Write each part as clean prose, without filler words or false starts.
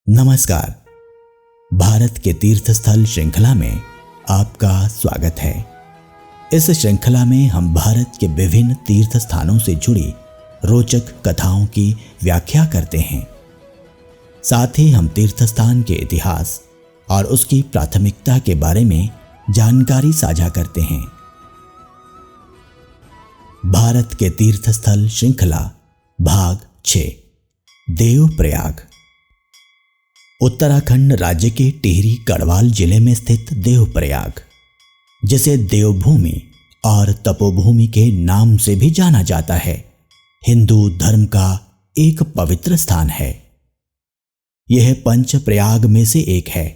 नमस्कार। भारत के तीर्थ स्थल श्रृंखला में आपका स्वागत है। इस श्रृंखला में हम भारत के विभिन्न तीर्थ स्थानों से जुड़ी रोचक कथाओं की व्याख्या करते हैं। साथ ही हम तीर्थ स्थान के इतिहास और उसकी प्राथमिकता के बारे में जानकारी साझा करते हैं। भारत के तीर्थ स्थल श्रृंखला भाग 6 देवप्रयाग। उत्तराखंड राज्य के टिहरी गढ़वाल जिले में स्थित देवप्रयाग, जिसे देवभूमि और तपोभूमि के नाम से भी जाना जाता है, हिंदू धर्म का एक पवित्र स्थान है। यह पंच प्रयाग में से एक है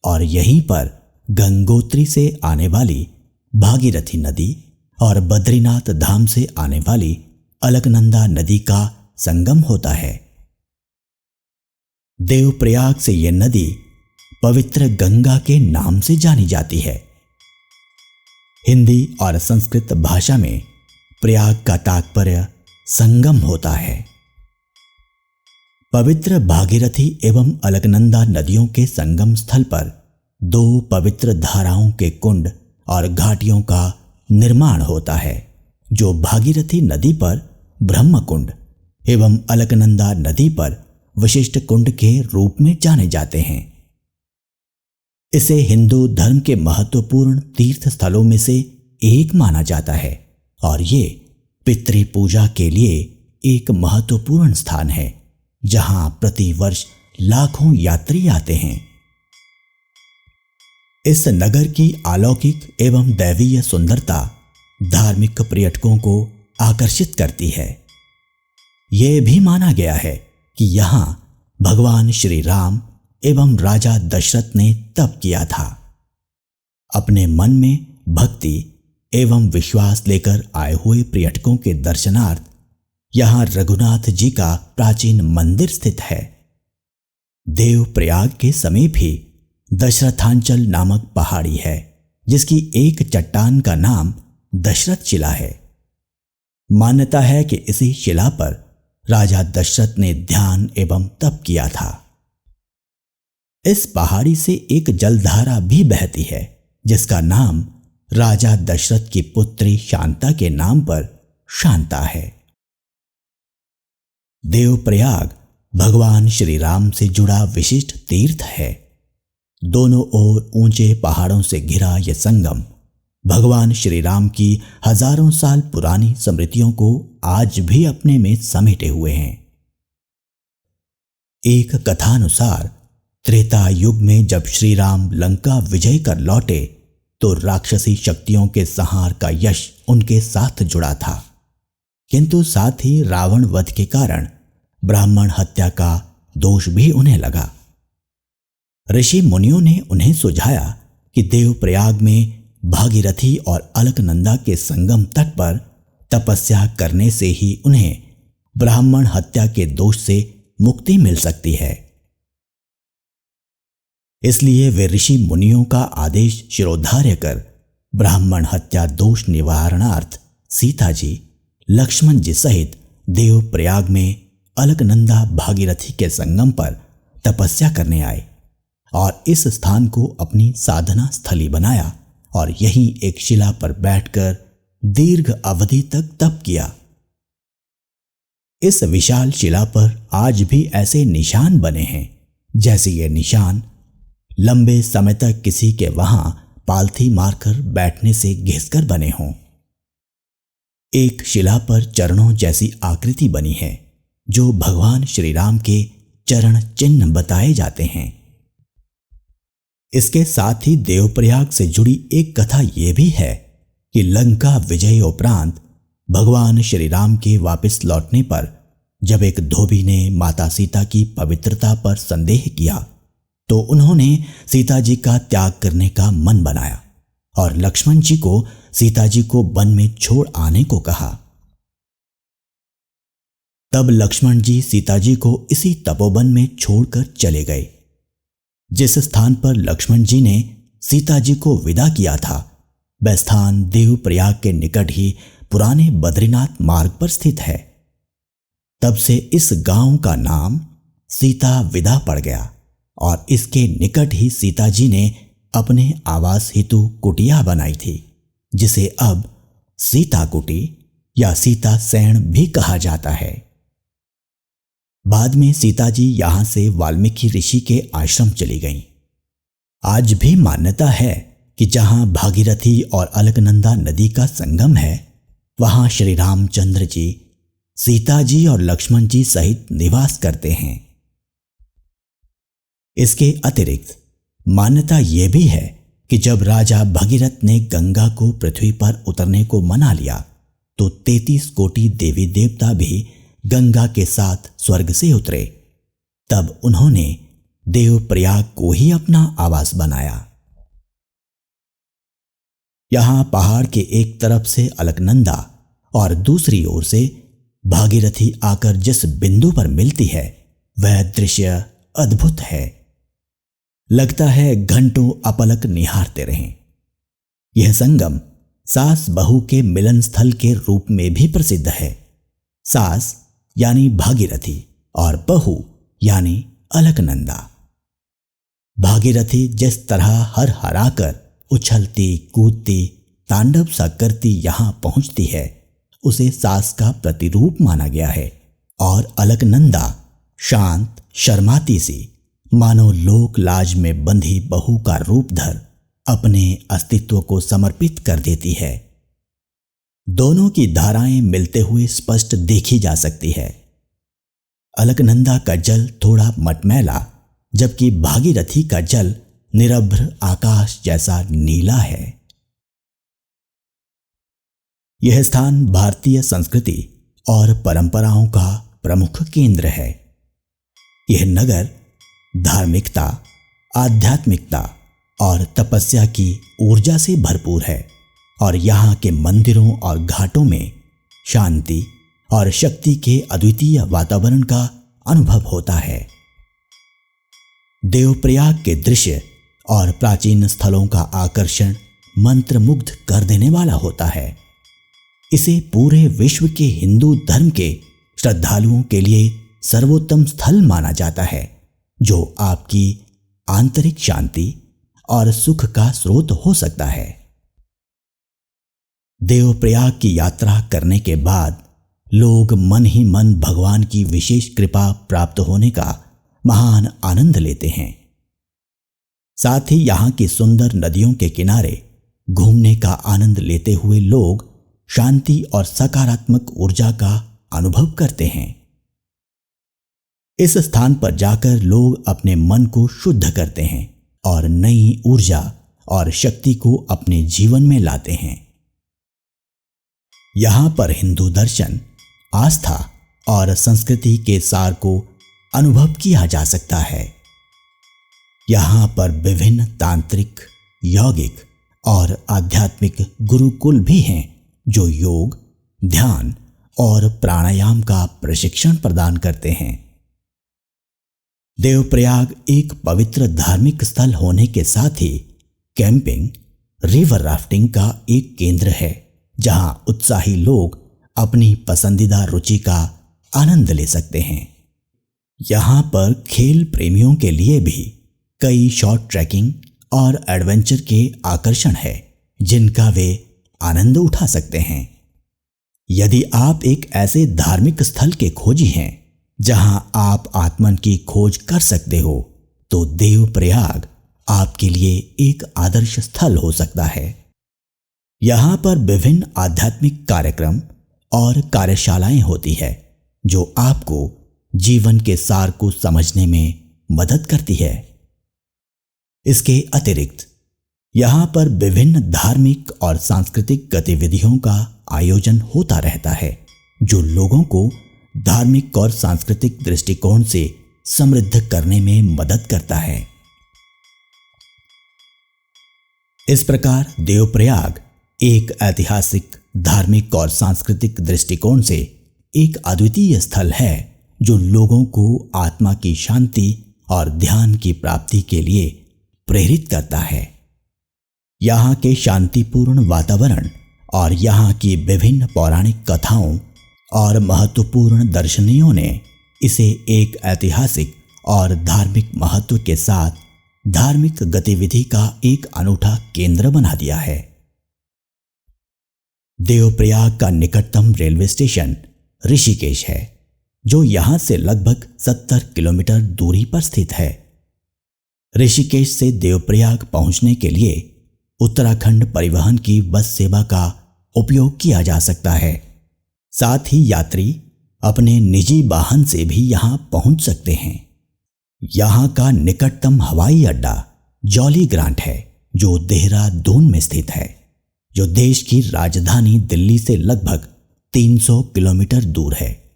और यहीं पर गंगोत्री से आने वाली भागीरथी नदी और बद्रीनाथ धाम से आने वाली अलकनंदा नदी का संगम होता है। देवप्रयाग से यह नदी पवित्र गंगा के नाम से जानी जाती है। हिंदी और संस्कृत भाषा में प्रयाग का तात्पर्य संगम होता है। पवित्र भागीरथी एवं अलकनंदा नदियों के संगम स्थल पर दो पवित्र धाराओं के कुंड और घाटियों का निर्माण होता है, जो भागीरथी नदी पर ब्रह्म कुंड एवं अलकनंदा नदी पर विशिष्ट कुंड के रूप में जाने जाते हैं। इसे हिंदू धर्म के महत्वपूर्ण तीर्थ स्थलों में से एक माना जाता है और ये पितृ पूजा के लिए एक महत्वपूर्ण स्थान है, जहां प्रतिवर्ष लाखों यात्री आते हैं। इस नगर की अलौकिक एवं दैवीय सुंदरता धार्मिक पर्यटकों को आकर्षित करती है। यह भी माना गया है कि यहाँ भगवान श्री राम एवं राजा दशरथ ने तप किया था। अपने मन में भक्ति एवं विश्वास लेकर आए हुए पर्यटकों के दर्शनार्थ यहाँ रघुनाथ जी का प्राचीन मंदिर स्थित है। देवप्रयाग के समीप ही दशरथांचल नामक पहाड़ी है, जिसकी एक चट्टान का नाम दशरथ शिला है। मान्यता है कि इसी शिला पर राजा दशरथ ने ध्यान एवं तप किया था। इस पहाड़ी से एक जलधारा भी बहती है, जिसका नाम राजा दशरथ की पुत्री शांता के नाम पर शांता है। देवप्रयाग भगवान श्री राम से जुड़ा विशिष्ट तीर्थ है। दोनों ओर ऊंचे पहाड़ों से घिरा यह संगम भगवान श्री राम की हजारों साल पुरानी स्मृतियों को आज भी अपने में समेटे हुए हैं। एक कथानुसार त्रेता युग में जब श्री राम लंका विजय कर लौटे तो राक्षसी शक्तियों के संहार का यश उनके साथ जुड़ा था, किंतु साथ ही रावण वध के कारण ब्राह्मण हत्या का दोष भी उन्हें लगा। ऋषि मुनियों ने उन्हें सुझाया कि देवप्रयाग में भागीरथी और अलकनंदा के संगम तट पर तपस्या करने से ही उन्हें ब्राह्मण हत्या के दोष से मुक्ति मिल सकती है। इसलिए वे ऋषि मुनियों का आदेश शिरोधार्य कर ब्राह्मण हत्या दोष निवारणार्थ सीता जी, लक्ष्मण जी सहित देवप्रयाग में अलकनंदा भागीरथी के संगम पर तपस्या करने आए और इस स्थान को अपनी साधना स्थली बनाया और यहीं एक शिला पर बैठकर दीर्घ अवधि तक तप किया। इस विशाल शिला पर आज भी ऐसे निशान बने हैं जैसे ये निशान लंबे समय तक किसी के वहां पालथी मारकर बैठने से घिसकर बने हों। एक शिला पर चरणों जैसी आकृति बनी है, जो भगवान श्री राम के चरण चिन्ह बताए जाते हैं। इसके साथ ही देवप्रयाग से जुड़ी एक कथा यह भी है कि लंका विजय उपरांत भगवान श्री राम के वापस लौटने पर जब एक धोबी ने माता सीता की पवित्रता पर संदेह किया तो उन्होंने सीता जी का त्याग करने का मन बनाया और लक्ष्मण जी को सीता जी को वन में छोड़ आने को कहा। तब लक्ष्मण जी सीता जी को इसी तपोवन में छोड़कर चले गए। जिस स्थान पर लक्ष्मण जी ने सीता जी को विदा किया था, वह स्थान देवप्रयाग के निकट ही पुराने बद्रीनाथ मार्ग पर स्थित है। तब से इस गांव का नाम सीता विदा पड़ गया और इसके निकट ही सीता जी ने अपने आवास हेतु कुटिया बनाई थी, जिसे अब सीता कुटी या सीता सैन भी कहा जाता है। बाद में सीता जी यहां से वाल्मीकि ऋषि के आश्रम चली गईं। आज भी मान्यता है कि जहां भागीरथी और अलकनंदा नदी का संगम है, वहां श्री रामचंद्र जी, सीता जी और लक्ष्मण जी सहित निवास करते हैं। इसके अतिरिक्त मान्यता यह भी है कि जब राजा भगीरथ ने गंगा को पृथ्वी पर उतरने को मना लिया, तो 33 कोटि देवी देवता भी गंगा के साथ स्वर्ग से उतरे। तब उन्होंने देवप्रयाग को ही अपना आवास बनाया। यहां पहाड़ के एक तरफ से अलकनंदा और दूसरी ओर से भागीरथी आकर जिस बिंदु पर मिलती है, वह दृश्य अद्भुत है। लगता है घंटों अपलक निहारते रहें। यह संगम सास बहू के मिलन स्थल के रूप में भी प्रसिद्ध है। सास यानी भागीरथी और बहू यानी अलकनंदा। भागीरथी जिस तरह हर हराकर उछलती कूदती तांडव सा करती यहां पहुंचती है, उसे सास का प्रतिरूप माना गया है। और अलकनंदा शांत शर्माती सी, मानो लोक लाज में बंधी बहू का रूप धर अपने अस्तित्व को समर्पित कर देती है। दोनों की धाराएं मिलते हुए स्पष्ट देखी जा सकती है। अलकनंदा का जल थोड़ा मटमैला, जबकि भागीरथी का जल निरभ्र आकाश जैसा नीला है। यह स्थान भारतीय संस्कृति और परंपराओं का प्रमुख केंद्र है। यह नगर धार्मिकता, आध्यात्मिकता और तपस्या की ऊर्जा से भरपूर है और यहाँ के मंदिरों और घाटों में शांति और शक्ति के अद्वितीय वातावरण का अनुभव होता है। देवप्रयाग के दृश्य और प्राचीन स्थलों का आकर्षण मंत्रमुग्ध कर देने वाला होता है। इसे पूरे विश्व के हिंदू धर्म के श्रद्धालुओं के लिए सर्वोत्तम स्थल माना जाता है, जो आपकी आंतरिक शांति और सुख का स्रोत हो सकता है। देवप्रयाग की यात्रा करने के बाद लोग मन ही मन भगवान की विशेष कृपा प्राप्त होने का महान आनंद लेते हैं। साथ ही यहाँ की सुंदर नदियों के किनारे घूमने का आनंद लेते हुए लोग शांति और सकारात्मक ऊर्जा का अनुभव करते हैं। इस स्थान पर जाकर लोग अपने मन को शुद्ध करते हैं और नई ऊर्जा और शक्ति को अपने जीवन में लाते हैं। यहां पर हिंदू दर्शन, आस्था और संस्कृति के सार को अनुभव किया जा सकता है। यहां पर विभिन्न तांत्रिक, यौगिक और आध्यात्मिक गुरुकुल भी हैं, जो योग, ध्यान और प्राणायाम का प्रशिक्षण प्रदान करते हैं। देवप्रयाग एक पवित्र धार्मिक स्थल होने के साथ ही कैंपिंग, रिवर राफ्टिंग का एक केंद्र है, जहां उत्साही लोग अपनी पसंदीदा रुचि का आनंद ले सकते हैं। यहां पर खेल प्रेमियों के लिए भी कई शॉर्ट ट्रैकिंग और एडवेंचर के आकर्षण है, जिनका वे आनंद उठा सकते हैं। यदि आप एक ऐसे धार्मिक स्थल के खोजी हैं जहां आप आत्मन की खोज कर सकते हो, तो देवप्रयाग आपके लिए एक आदर्श स्थल हो सकता है। यहां पर विभिन्न आध्यात्मिक कार्यक्रम और कार्यशालाएं होती है, जो आपको जीवन के सार को समझने में मदद करती है। इसके अतिरिक्त यहां पर विभिन्न धार्मिक और सांस्कृतिक गतिविधियों का आयोजन होता रहता है, जो लोगों को धार्मिक और सांस्कृतिक दृष्टिकोण से समृद्ध करने में मदद करता है। इस प्रकार देवप्रयाग एक ऐतिहासिक, धार्मिक और सांस्कृतिक दृष्टिकोण से एक अद्वितीय स्थल है, जो लोगों को आत्मा की शांति और ध्यान की प्राप्ति के लिए प्रेरित करता है। यहाँ के शांतिपूर्ण वातावरण और यहाँ की विभिन्न पौराणिक कथाओं और महत्वपूर्ण दर्शनियों ने इसे एक ऐतिहासिक और धार्मिक महत्व के साथ धार्मिक गतिविधि का एक अनूठा केंद्र बना दिया है। देवप्रयाग का निकटतम रेलवे स्टेशन ऋषिकेश है, जो यहां से लगभग 70 किलोमीटर दूरी पर स्थित है। ऋषिकेश से देवप्रयाग पहुंचने के लिए उत्तराखंड परिवहन की बस सेवा का उपयोग किया जा सकता है। साथ ही यात्री अपने निजी वाहन से भी यहां पहुंच सकते हैं। यहां का निकटतम हवाई अड्डा जॉली ग्रांट है, जो देहरादून में स्थित है, जो देश की राजधानी दिल्ली से लगभग 300 किलोमीटर दूर है।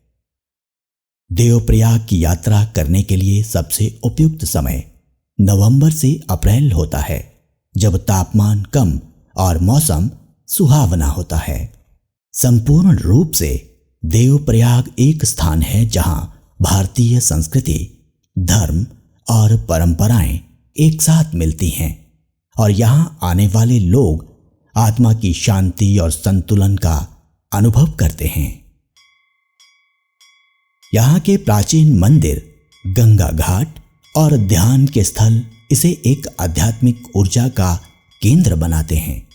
देवप्रयाग की यात्रा करने के लिए सबसे उपयुक्त समय नवंबर से अप्रैल होता है, जब तापमान कम और मौसम सुहावना होता है। संपूर्ण रूप से देवप्रयाग एक स्थान है जहां भारतीय संस्कृति, धर्म और परंपराएं एक साथ मिलती हैं और यहां आने वाले लोग आत्मा की शांति और संतुलन का अनुभव करते हैं। यहां के प्राचीन मंदिर, गंगा घाट और ध्यान के स्थल इसे एक आध्यात्मिक ऊर्जा का केंद्र बनाते हैं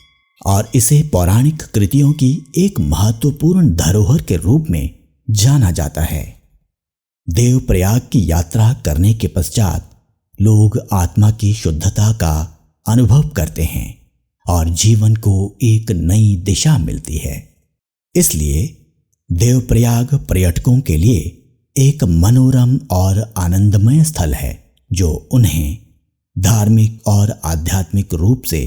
और इसे पौराणिक कृतियों की एक महत्वपूर्ण धरोहर के रूप में जाना जाता है। देवप्रयाग की यात्रा करने के पश्चात लोग आत्मा की शुद्धता का अनुभव करते हैं और जीवन को एक नई दिशा मिलती है। इसलिए देवप्रयाग पर्यटकों के लिए एक मनोरम और आनंदमय स्थल है, जो उन्हें धार्मिक और आध्यात्मिक रूप से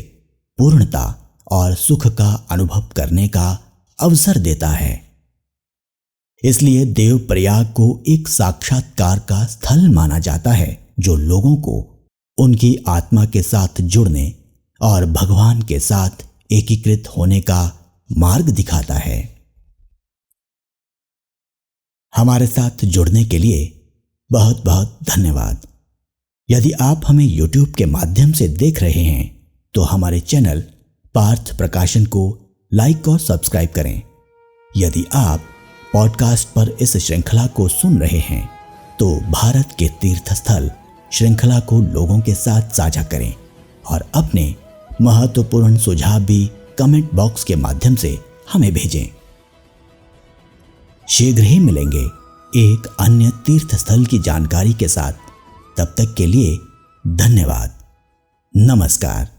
पूर्णता और सुख का अनुभव करने का अवसर देता है। इसलिए देवप्रयाग को एक साक्षात्कार का स्थल माना जाता है, जो लोगों को उनकी आत्मा के साथ जुड़ने और भगवान के साथ एकीकृत होने का मार्ग दिखाता है। हमारे साथ जुड़ने के लिए बहुत बहुत धन्यवाद। यदि आप हमें YouTube के माध्यम से देख रहे हैं तो हमारे चैनल पार्थ प्रकाशन को लाइक और सब्सक्राइब करें। यदि आप पॉडकास्ट पर इस श्रृंखला को सुन रहे हैं तो भारत के तीर्थ स्थल श्रृंखला को लोगों के साथ साझा करें और अपने महत्वपूर्ण सुझाव भी कमेंट बॉक्स के माध्यम से हमें भेजें। शीघ्र ही मिलेंगे एक अन्य तीर्थ स्थल की जानकारी के साथ। तब तक के लिए धन्यवाद। नमस्कार।